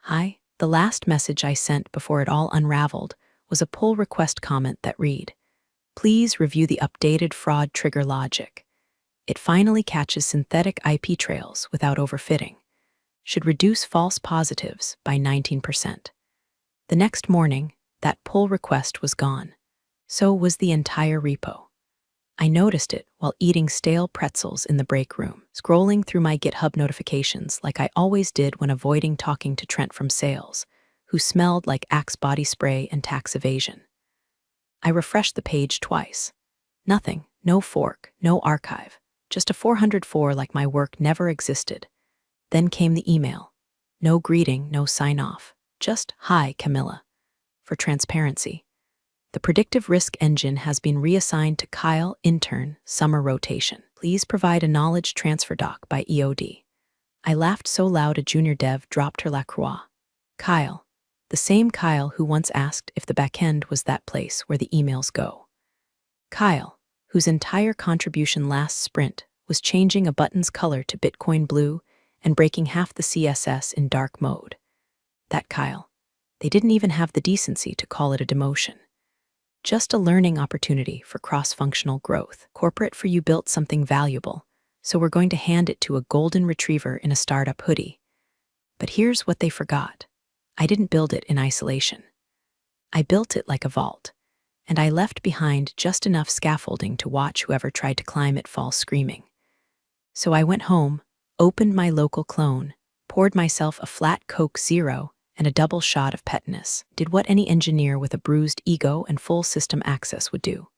Hi, the last message I sent before it all unraveled was a pull request comment that read, "Please review the updated fraud trigger logic. It finally catches synthetic IP trails without overfitting. Should reduce false positives by 19%. The next morning, that pull request was gone. So was the entire repo. I noticed it while eating stale pretzels in the break room, scrolling through my GitHub notifications like I always did when avoiding talking to Trent from sales, who smelled like Axe body spray and tax evasion. I refreshed the page twice. Nothing, no fork, no archive, just a 404 like my work never existed. Then came the email. No greeting, no sign-off, just, "Hi, Camilla." For transparency, the predictive risk engine has been reassigned to Kyle, Intern, summer rotation. Please provide a knowledge transfer doc by EOD. I laughed so loud a junior dev dropped her LaCroix. Kyle, the same Kyle who once asked if the backend was that place where the emails go. Kyle, whose entire contribution last sprint was changing a button's color to Bitcoin blue and breaking half the CSS in dark mode. That Kyle. They didn't even have the decency to call it a demotion. Just a learning opportunity for cross-functional growth. Corporate for you built something valuable, so we're going to hand it to a golden retriever in a startup hoodie. But here's what they forgot. I didn't build it in isolation. I built it like a vault, and I left behind just enough scaffolding to watch whoever tried to climb it fall screaming. So I went home, opened my local clone, poured myself a flat Coke Zero, and a double shot of petness, did what any engineer with a bruised ego and full system access would do.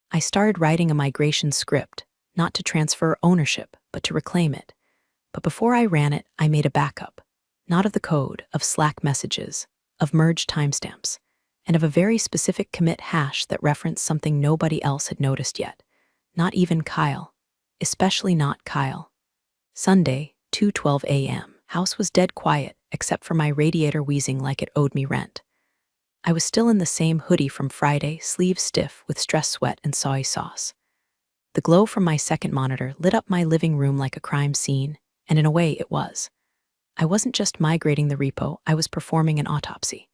I started writing a migration script, not to transfer ownership, but to reclaim it. But before I ran it, I made a backup, not of the code, of Slack messages, of merge timestamps, and of a very specific commit hash that referenced something nobody else had noticed yet, not even Kyle, especially not Kyle. Sunday, 2:12 a.m. House was dead quiet, except for my radiator wheezing like it owed me rent. I was still in the same hoodie from Friday, sleeves stiff with stress sweat and soy sauce. The glow from my second monitor lit up my living room like a crime scene, and in a way it was. I wasn't just migrating the repo, I was performing an autopsy.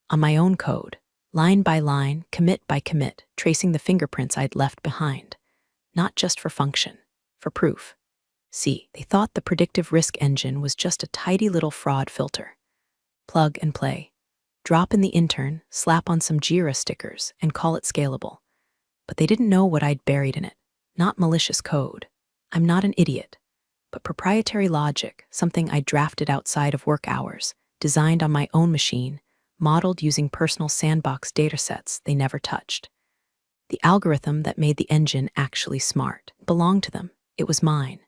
On my own code, line by line, commit by commit, tracing the fingerprints I'd left behind. Not just for function, for proof. See, they thought the predictive risk engine was just a tidy little fraud filter. Plug and play. Drop in the intern, slap on some Jira stickers, and call it scalable. But they didn't know what I'd buried in it. Not malicious code. I'm not an idiot. But proprietary logic, something I drafted outside of work hours, designed on my own machine, modeled using personal sandbox datasets they never touched. The algorithm that made the engine actually smart belonged to them. It was mine.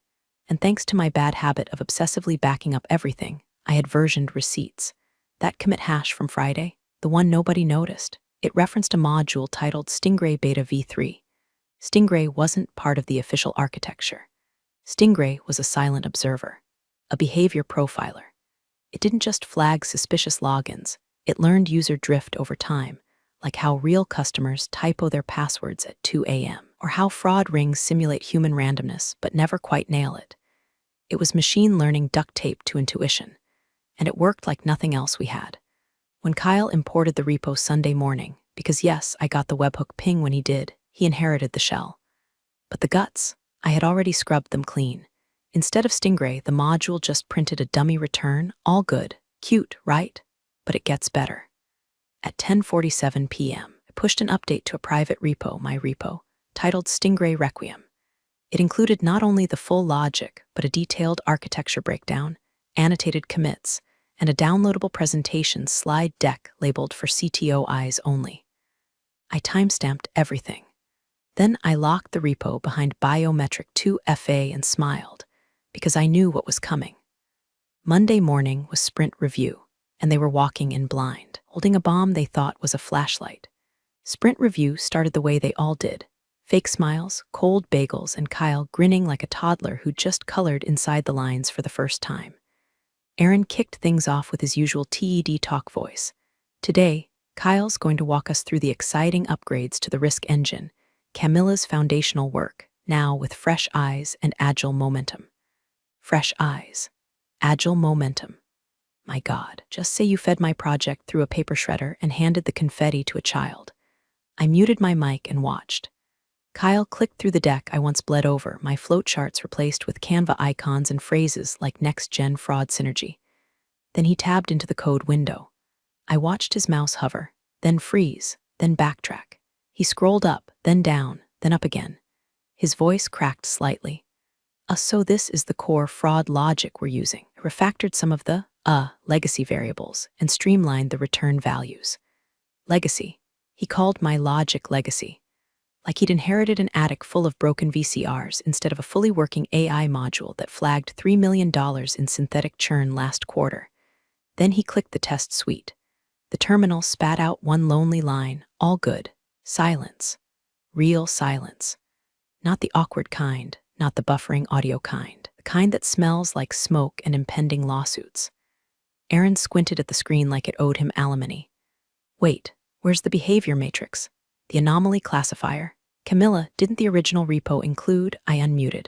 And thanks to my bad habit of obsessively backing up everything, I had versioned receipts. That commit hash from Friday, the one nobody noticed, it referenced a module titled Stingray Beta v3. Stingray wasn't part of the official architecture. Stingray was a silent observer, a behavior profiler. It didn't just flag suspicious logins, it learned user drift over time, like how real customers typo their passwords at 2 a.m., or how fraud rings simulate human randomness but never quite nail it. It was machine learning duct taped to intuition, and it worked like nothing else we had. When Kyle imported the repo Sunday morning, because yes, I got the webhook ping when he did, he inherited the shell. But the guts, I had already scrubbed them clean. Instead of Stingray, the module just printed a dummy return, all good, cute, right? But it gets better. At 10:47 p.m., I pushed an update to a private repo, my repo, titled Stingray Requiem. It included not only the full logic, but a detailed architecture breakdown, annotated commits, and a downloadable presentation slide deck labeled for CTO eyes only. I timestamped everything. Then I locked the repo behind biometric 2FA and smiled, because I knew what was coming. Monday morning was sprint review, and they were walking in blind, holding a bomb they thought was a flashlight. Sprint review started the way they all did. Fake smiles, cold bagels, and Kyle grinning like a toddler who just colored inside the lines for the first time. Aaron kicked things off with his usual TED talk voice. Today, Kyle's going to walk us through the exciting upgrades to the risk engine, Camilla's foundational work, now with fresh eyes and agile momentum. Fresh eyes. Agile momentum. My God, just say you fed my project through a paper shredder and handed the confetti to a child. I muted my mic and watched. Kyle clicked through the deck I once bled over, my flowcharts replaced with Canva icons and phrases like next-gen fraud synergy. Then he tabbed into the code window. I watched his mouse hover, then freeze, then backtrack. He scrolled up, then down, then up again. His voice cracked slightly. So this is the core fraud logic we're using. I refactored some of the legacy variables and streamlined the return values. Legacy. He called my logic legacy. Like he'd inherited an attic full of broken VCRs instead of a fully working AI module that flagged $3 million in synthetic churn last quarter. Then he clicked the test suite. The terminal spat out one lonely line, all good. Silence. Real silence. Not the awkward kind, not the buffering audio kind, the kind that smells like smoke and impending lawsuits. Aaron squinted at the screen like it owed him alimony. Wait, where's the behavior matrix? The anomaly classifier? Camilla, didn't the original repo include? I unmuted.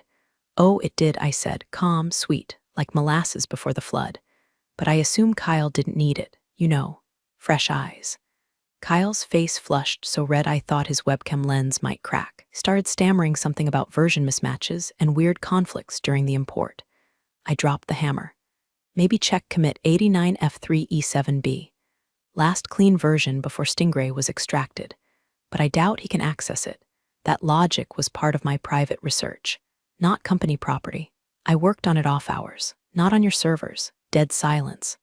Oh, it did, I said, calm, sweet, like molasses before the flood. But I assume Kyle didn't need it, you know. Fresh eyes. Kyle's face flushed so red I thought his webcam lens might crack. He started stammering something about version mismatches and weird conflicts during the import. I dropped the hammer. Maybe check commit 89F3E7B. Last clean version before Stingray was extracted. But I doubt he can access it. That logic was part of my private research, not company property. I worked on it off hours, not on your servers. Dead silence.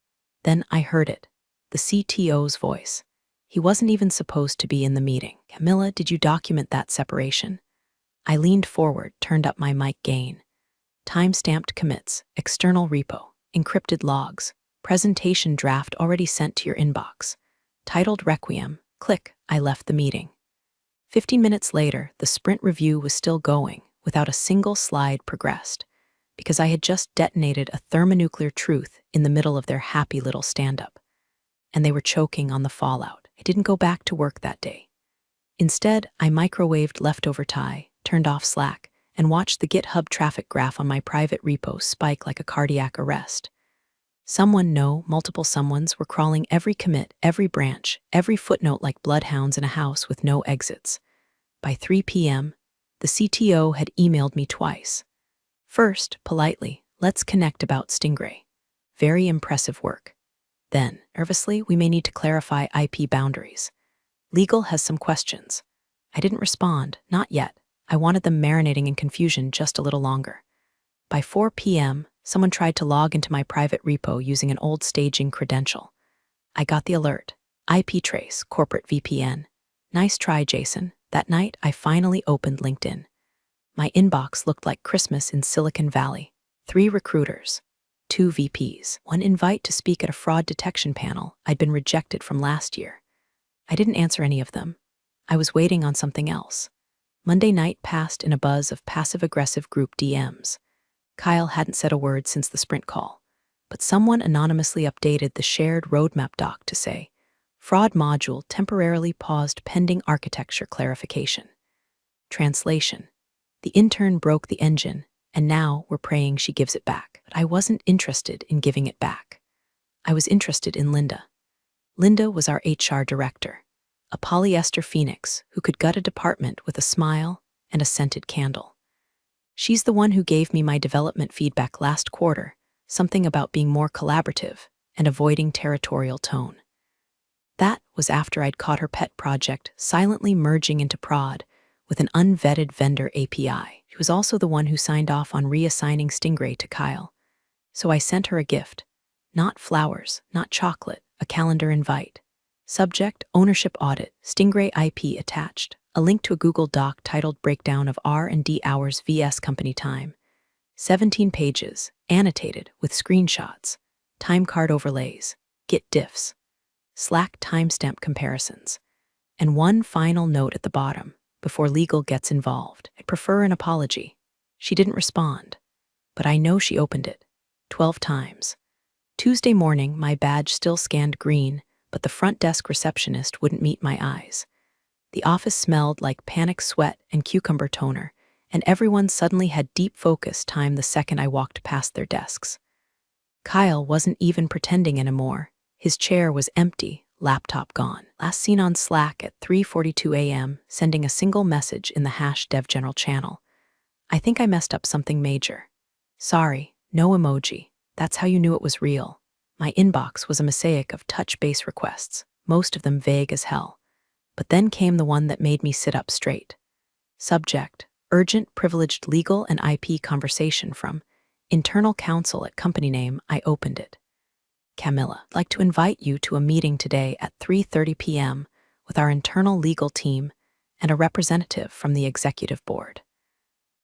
Then I heard it. The CTO's voice. He wasn't even supposed to be in the meeting. Camilla, did you document that separation? I leaned forward, turned up my mic gain. Time-stamped commits, external repo, encrypted logs, presentation draft already sent to your inbox. Titled Requiem, click, I left the meeting. 15 minutes later, the sprint review was still going, without a single slide progressed, because I had just detonated a thermonuclear truth in the middle of their happy little stand-up. And they were choking on the fallout. I didn't go back to work that day. Instead, I microwaved leftover Thai, turned off Slack, and watched the GitHub traffic graph on my private repo spike like a cardiac arrest. Multiple someones were crawling every commit, every branch, every footnote like bloodhounds in a house with no exits. By 3 p.m., the CTO had emailed me twice. First, politely, let's connect about Stingray. Very impressive work. Then, nervously, we may need to clarify IP boundaries. Legal has some questions. I didn't respond, not yet. I wanted them marinating in confusion just a little longer. By 4 p.m., someone tried to log into my private repo using an old staging credential. I got the alert. IP trace, corporate VPN. Nice try, Jason. That night, I finally opened LinkedIn. My inbox looked like Christmas in Silicon Valley. 3 recruiters. 2 VPs, 1 invite to speak at a fraud detection panel I'd been rejected from last year. I didn't answer any of them. I was waiting on something else. Monday night passed in a buzz of passive-aggressive group DMs. Kyle hadn't said a word since the sprint call, but someone anonymously updated the shared roadmap doc to say, fraud module temporarily paused pending architecture clarification. Translation. The intern broke the engine, and now we're praying she gives it back. But I wasn't interested in giving it back. I was interested in Linda. Linda was our HR director, a polyester phoenix who could gut a department with a smile and a scented candle. She's the one who gave me my development feedback last quarter, something about being more collaborative and avoiding territorial tone. That was after I'd caught her pet project silently merging into prod with an unvetted vendor API. She was also the one who signed off on reassigning Stingray to Kyle. So I sent her a gift. Not flowers, not chocolate, a calendar invite. Subject, ownership audit, Stingray IP attached. A link to a Google Doc titled Breakdown of R&D Hours vs. Company Time. 17 pages, annotated with screenshots, time card overlays, Git diffs, Slack timestamp comparisons, and one final note at the bottom before legal gets involved. I'd prefer an apology. She didn't respond, but I know she opened it 12 times. Tuesday morning, my badge still scanned green, but the front desk receptionist wouldn't meet my eyes. The office smelled like panic sweat and cucumber toner, and everyone suddenly had deep focus time the second I walked past their desks. Kyle wasn't even pretending anymore. His chair was empty, laptop gone. Last seen on Slack at 3:42 a.m., sending a single message in the #devgeneral channel. I think I messed up something major. Sorry, no emoji. That's how you knew it was real. My inbox was a mosaic of touch-base requests, most of them vague as hell. But then came the one that made me sit up straight. Subject: urgent privileged legal and IP conversation from internal counsel at company name. I opened it. Camilla, I'd like to invite you to a meeting today at 3:30 p.m. with our internal legal team and a representative from the executive board.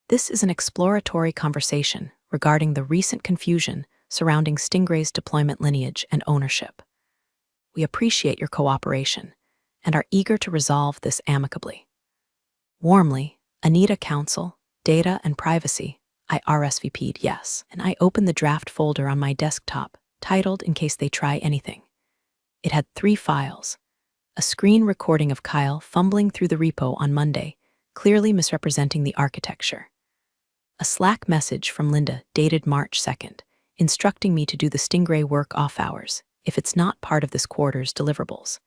This is an exploratory conversation regarding the recent confusion surrounding Stingray's deployment lineage and ownership. We appreciate your cooperation and are eager to resolve this amicably. Warmly, Anita Counsel, Data and Privacy. I RSVP'd yes, and I opened the draft folder on my desktop, titled In Case They Try Anything. It had 3 files. A screen recording of Kyle fumbling through the repo on Monday, clearly misrepresenting the architecture. A Slack message from Linda, dated March 2nd, instructing me to do the Stingray work off hours, if it's not part of this quarter's deliverables.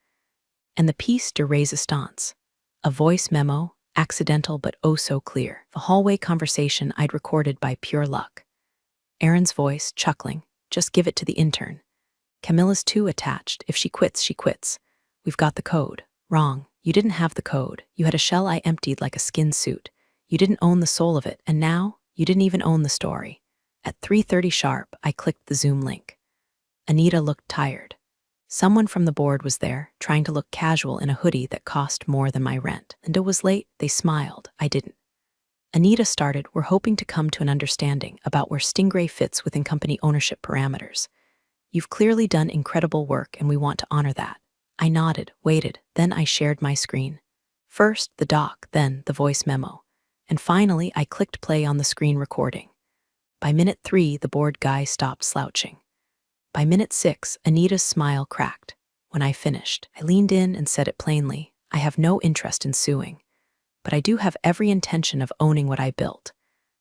And the piece de resistance, a voice memo, accidental but oh so clear, the hallway conversation I'd recorded by pure luck. Aaron's voice, chuckling, just give it to the intern. Camilla's too attached, if she quits, she quits. We've got the code. Wrong, you didn't have the code. You had a shell I emptied like a skin suit. You didn't own the soul of it, and now, you didn't even own the story. At 3:30 sharp, I clicked the Zoom link. Anita looked tired. Someone from the board was there, trying to look casual in a hoodie that cost more than my rent. Linda was late, they smiled, I didn't. Anita started, we're hoping to come to an understanding about where Stingray fits within company ownership parameters. You've clearly done incredible work and we want to honor that. I nodded, waited, then I shared my screen. First, the doc, then the voice memo. And finally, I clicked play on the screen recording. By minute 3, the board guy stopped slouching. By minute 6, Anita's smile cracked. When I finished, I leaned in and said it plainly, I have no interest in suing. But I do have every intention of owning what I built.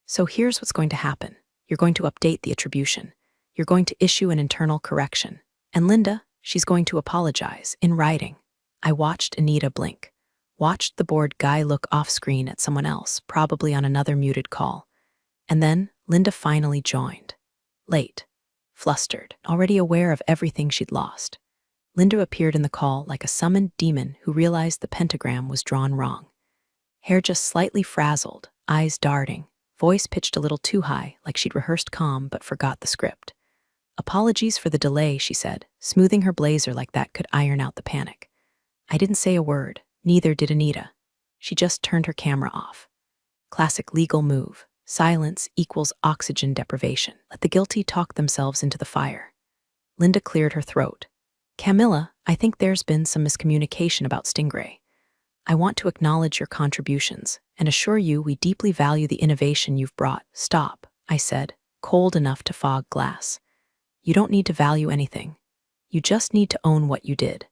So here's what's going to happen. You're going to update the attribution. You're going to issue an internal correction. And Linda, she's going to apologize, in writing. I watched Anita blink. Watched the board guy look off-screen at someone else, probably on another muted call. And then Linda finally joined. Late. Flustered, already aware of everything she'd lost. Linda appeared in the call like a summoned demon who realized the pentagram was drawn wrong. Hair just slightly frazzled, eyes darting, voice pitched a little too high, like she'd rehearsed calm but forgot the script. Apologies for the delay, she said, smoothing her blazer like that could iron out the panic. I didn't say a word, neither did Anita. She just turned her camera off. Classic legal move. Silence equals oxygen deprivation. Let the guilty talk themselves into the fire. Linda cleared her throat. Camilla, I think there's been some miscommunication about Stingray. I want to acknowledge your contributions and assure you we deeply value the innovation you've brought. Stop, I said, cold enough to fog glass. You don't need to value anything. You just need to own what you did.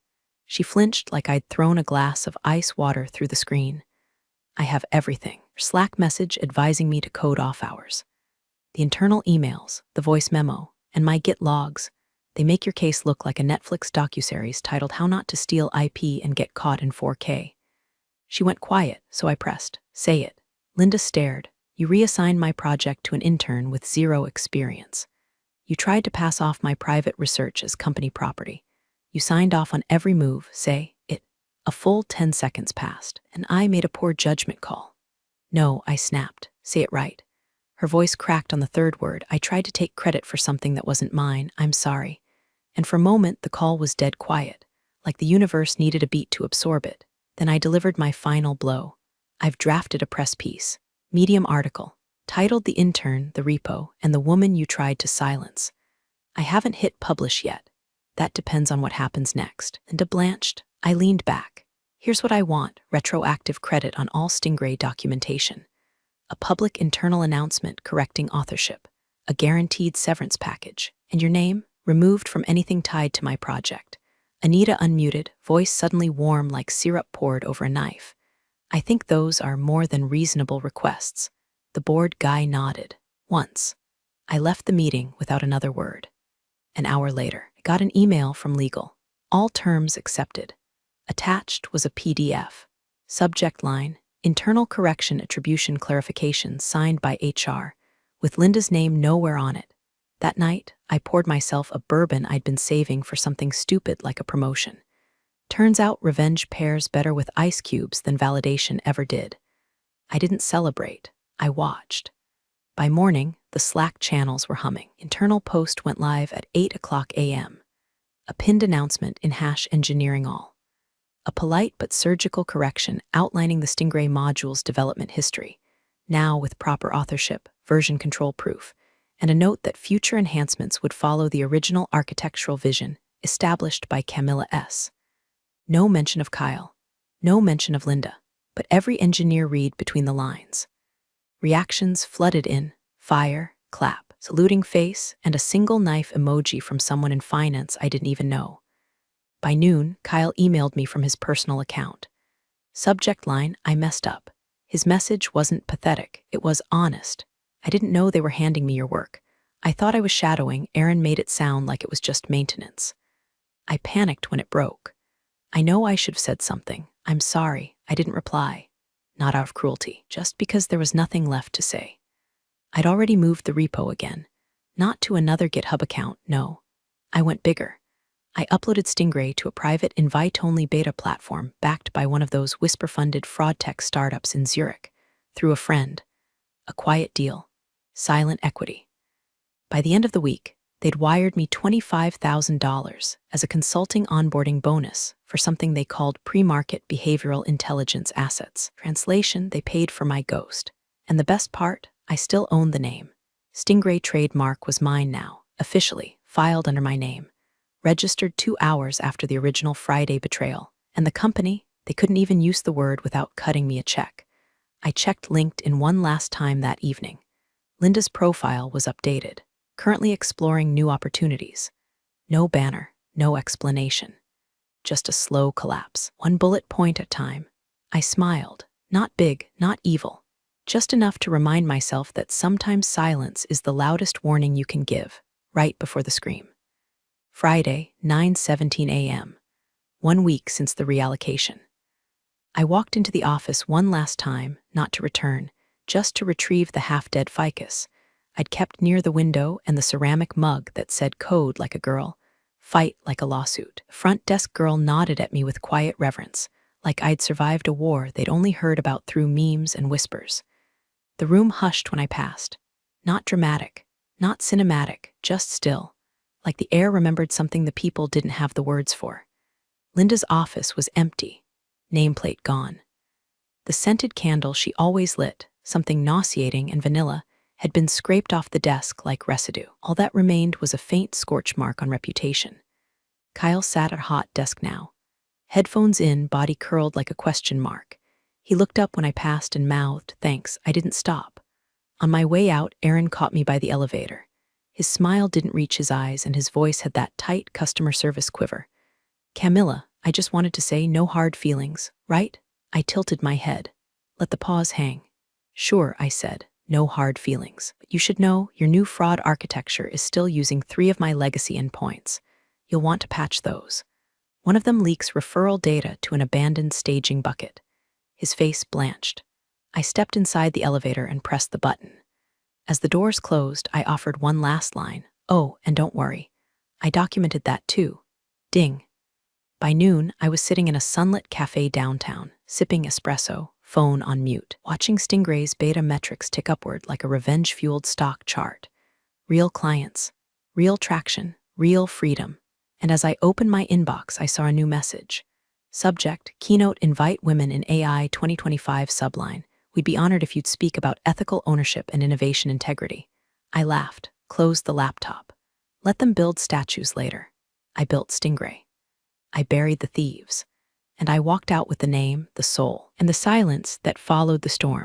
She flinched like I'd thrown a glass of ice water through the screen. I have everything. Slack message advising me to code off hours. The internal emails, the voice memo, and my Git logs, they make your case look like a Netflix docuseries titled How Not to Steal IP and Get Caught in 4K. She went quiet, so I pressed, say it. Linda stared. You reassigned my project to an intern with 0 experience. You tried to pass off my private research as company property. You signed off on every move, say it. A full 10 seconds passed, and I made a poor judgment call. No, I snapped. Say it right. Her voice cracked on the 3rd word. I tried to take credit for something that wasn't mine. I'm sorry. And for a moment, the call was dead quiet, like the universe needed a beat to absorb it. Then I delivered my final blow. I've drafted a press piece, Medium article, titled The Intern, the Repo, and the Woman You Tried to Silence. I haven't hit publish yet. That depends on what happens next. And blanched, I leaned back. Here's what I want, retroactive credit on all Stingray documentation. A public internal announcement correcting authorship, a guaranteed severance package, and your name, removed from anything tied to my project. Anita unmuted, voice suddenly warm like syrup poured over a knife. I think those are more than reasonable requests. The board guy nodded. Once. I left the meeting without another word. An hour later, I got an email from legal. All terms accepted. Attached was a PDF. Subject line, internal correction attribution clarification signed by HR, with Linda's name nowhere on it. That night, I poured myself a bourbon I'd been saving for something stupid like a promotion. Turns out revenge pairs better with ice cubes than validation ever did. I didn't celebrate. I watched. By morning, the Slack channels were humming. Internal post went live at 8 a.m. A pinned announcement in #engineering_all. A polite but surgical correction outlining the Stingray module's development history, now with proper authorship, version control proof, and a note that future enhancements would follow the original architectural vision established by Camilla S. No mention of Kyle, no mention of Linda, but every engineer read between the lines. Reactions flooded in: fire, clap, saluting face, and a single knife emoji from someone in finance I didn't even know. By noon, Kyle emailed me from his personal account. Subject line, I messed up. His message wasn't pathetic, it was honest. I didn't know they were handing me your work. I thought I was shadowing. Aaron made it sound like it was just maintenance. I panicked when it broke. I know I should have said something. I'm sorry, I didn't reply. Not out of cruelty, just because there was nothing left to say. I'd already moved the repo again. Not to another GitHub account, no. I went bigger. I uploaded Stingray to a private invite-only beta platform backed by one of those whisper-funded fraud tech startups in Zurich, through a friend. A quiet deal. Silent equity. By the end of the week, they'd wired me $25,000 as a consulting onboarding bonus for something they called pre-market behavioral intelligence assets. Translation, they paid for my ghost. And the best part, I still owned the name. Stingray trademark was mine now, officially, filed under my name. Registered 2 hours after the original Friday betrayal. And the company, they couldn't even use the word without cutting me a check. I checked LinkedIn one last time that evening. Linda's profile was updated, currently exploring new opportunities. No banner, no explanation. Just a slow collapse, one bullet point at a time. I smiled, not big, not evil. Just enough to remind myself that sometimes silence is the loudest warning you can give, right before the scream. Friday, 9:17 a.m. 1 week since the reallocation. I walked into the office one last time, not to return, just to retrieve the half-dead ficus I'd kept near the window and the ceramic mug that said code like a girl, fight like a lawsuit. The front desk girl nodded at me with quiet reverence, like I'd survived a war they'd only heard about through memes and whispers. The room hushed when I passed. Not dramatic, not cinematic, just still. Like the air remembered something the people didn't have the words for. Linda's office was empty, nameplate gone. The scented candle she always lit, something nauseating and vanilla, had been scraped off the desk like residue. All that remained was a faint scorch mark on reputation. Kyle sat at a hot desk now. Headphones in, body curled like a question mark. He looked up when I passed and mouthed, "Thanks, I didn't stop." On my way out, Aaron caught me by the elevator. His smile didn't reach his eyes, and his voice had that tight customer service quiver. "Camilla, I just wanted to say no hard feelings, right?" I tilted my head. Let the pause hang. "Sure," I said, "no hard feelings. But you should know your new fraud architecture is still using 3 of my legacy endpoints. You'll want to patch those. One of them leaks referral data to an abandoned staging bucket." His face blanched. I stepped inside the elevator and pressed the button. As the doors closed, I offered one last line. "Oh, and don't worry. I documented that too." Ding. By noon, I was sitting in a sunlit cafe downtown, sipping espresso, phone on mute, watching Stingray's beta metrics tick upward like a revenge-fueled stock chart. Real clients, real traction, real freedom. And as I opened my inbox, I saw a new message. Subject, Keynote Invite Women in AI 2025 subline. "We'd be honored if you'd speak about ethical ownership and innovation integrity." I laughed, closed the laptop. Let them build statues later. I built Stingray. I buried the thieves. And I walked out with the name, the soul, and the silence that followed the storm.